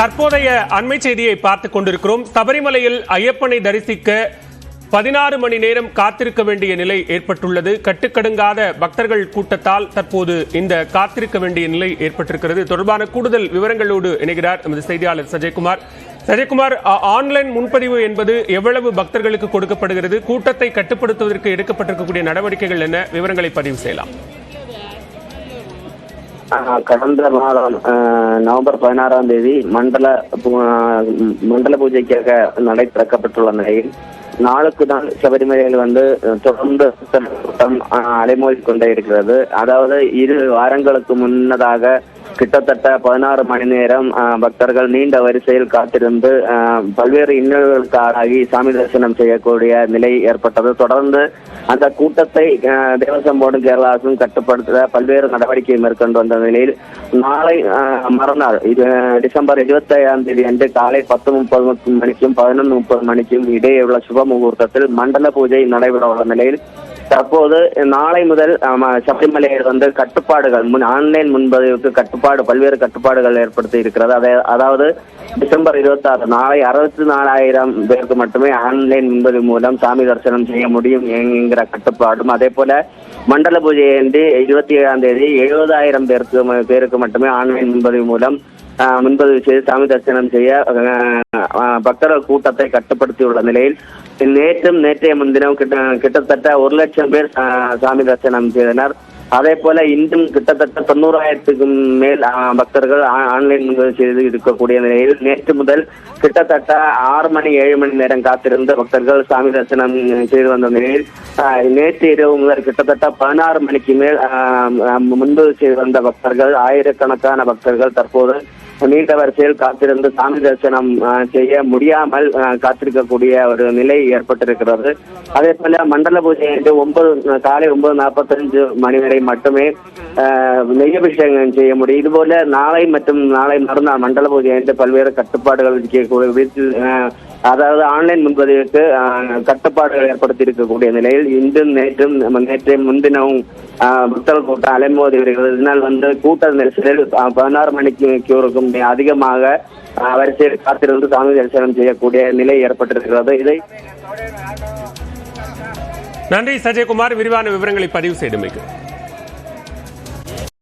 தற்போதைய அண்மை செய்தியை பார்த்துக் கொண்டிருக்கிறோம். சபரிமலையில் ஐயப்பனை தரிசிக்க 16 மணி நேரம் காத்திருக்க வேண்டிய நிலை ஏற்பட்டுள்ளது. கட்டுக்கடுங்காத பக்தர்கள் கூட்டத்தால் தற்போது இந்த காத்திருக்க வேண்டிய நிலை ஏற்பட்டிருக்கிறது. தொடர்பான கூடுதல் விவரங்களோடு இணைகிறார் எமது செய்தியாளர் சஜயகுமார். சஜயகுமார், ஆன்லைன் முன்பதிவு என்பது எவ்வளவு பக்தர்களுக்கு கொடுக்கப்படுகிறது? கூட்டத்தை கட்டுப்படுத்துவதற்கு எடுக்கப்பட்டிருக்கக்கூடிய நடவடிக்கைகள் என்ன? விவரங்களை பதிவு செய்யலாம். கடந்த மாதம் நவம்பர் 16ஆம் தேதி மண்டல பூஜைக்காக நடை திறக்கப்பட்டுள்ள நிலையில் நாளுக்கு நாள் சபரிமலையில் தொடர்ந்து கூட்டம் அலைமோதி கொண்டே இருக்கிறது. அதாவது 2 வாரங்களுக்கு முன்னதாக கிட்டத்தட்ட 16 மணி நேரம் பக்தர்கள் நீண்ட வரிசையில் காத்திருந்து பல்வேறு இன்னல்களுக்கு ஆளாகி சாமி தரிசனம் செய்யக்கூடிய நிலை ஏற்பட்டது. தொடர்ந்து அந்த கூட்டத்தை தேவசம் போர்டு கேரளா அரசும் கட்டுப்படுத்த பல்வேறு நடவடிக்கை மேற்கொண்டு வந்த நிலையில் நாளை மறுநாள் டிசம்பர் 25ஆம் தேதி அன்று காலை 10:30 மணிக்கும் 11:30 மணிக்கும் இடையே உள்ள சுப முகூர்த்தத்தில் மண்டல பூஜை நடைபெற உள்ள நிலையில் தற்போது நாளை முதல் சபரிமலையில் கட்டுப்பாடுகள் ஆன்லைன் முன்பதிவுக்கு பல்வேறு கட்டுப்பாடுகள் ஏற்படுத்தி இருக்கிறது. அதாவது டிசம்பர் 26 நாளை 64,000 பேருக்கு மட்டுமே ஆன்லைன் முன்பதிவு மூலம் சாமி தரிசனம் செய்ய முடியும் என்கிற கட்டுப்பாடும், அதே போல மண்டல பூஜை அன்று 27ஆம் தேதி 70,000 பேருக்கு மட்டுமே ஆன்லைன் முன்பதிவு மூலம் முன்பதிவு செய்து சாமி தரிசனம் செய்ய பக்தர்கள் கூட்டத்தை கட்டுப்படுத்தியுள்ள நிலையில் நேற்றைய முன்தினம் கிட்டத்தட்ட 1 லட்சம் பேர் சாமி தரிசனம் செய்தனர். அதே போல இன்றும் கிட்டத்தட்ட 90,000க்கும் மேல் பக்தர்கள் ஆன்லைன் முன்பதிவு செய்து இருக்கக்கூடிய நிலையில் நேற்று முதல் கிட்டத்தட்ட 6 மணி 7 மணி நேரம் காத்திருந்த பக்தர்கள் சாமி தரிசனம் செய்து வந்த நிலையில் நேற்று இரவு முதல் கிட்டத்தட்ட 16 மணிக்கு மேல் முன்பதிவு செய்து வந்த பக்தர்கள் ஆயிரக்கணக்கான பக்தர்கள் தற்போது நீண்ட வரிசையில் காத்திருந்து சாமி தரிசனம் செய்ய முடியாமல் காத்திருக்கக்கூடிய ஒரு நிலை ஏற்பட்டிருக்கிறது. அதே போல மண்டல பூஜை காலை 9:45 மணி வரை மட்டுமே நெய்யபிஷேகம் செய்ய முடியும். இதுபோல நாளை மற்றும் நாளை மறுநாள் மண்டல பூஜை என்று பல்வேறு கட்டுப்பாடுகள் அதாவது ஆன்லைன் முன்பதிவுக்கு கட்டுப்பாடுகள் ஏற்படுத்தி இருக்கக்கூடிய நிலையில் இன்றும் நேற்றைய முன்தினமும் பக்தர்கள் கூட்டம் அலைமோதி வருகிறது. இதனால் கூட்ட நெரிசலில் 16 மணிக்கு அதிகமாக வரிசையில் காத்திருந்து சாமி தரிசனம் செய்யக்கூடிய நிலை ஏற்பட்டிருக்கிறது. இதை நன்றி சஜயகுமார், விரிவான விவரங்களை பதிவு செய்தமைக்கு.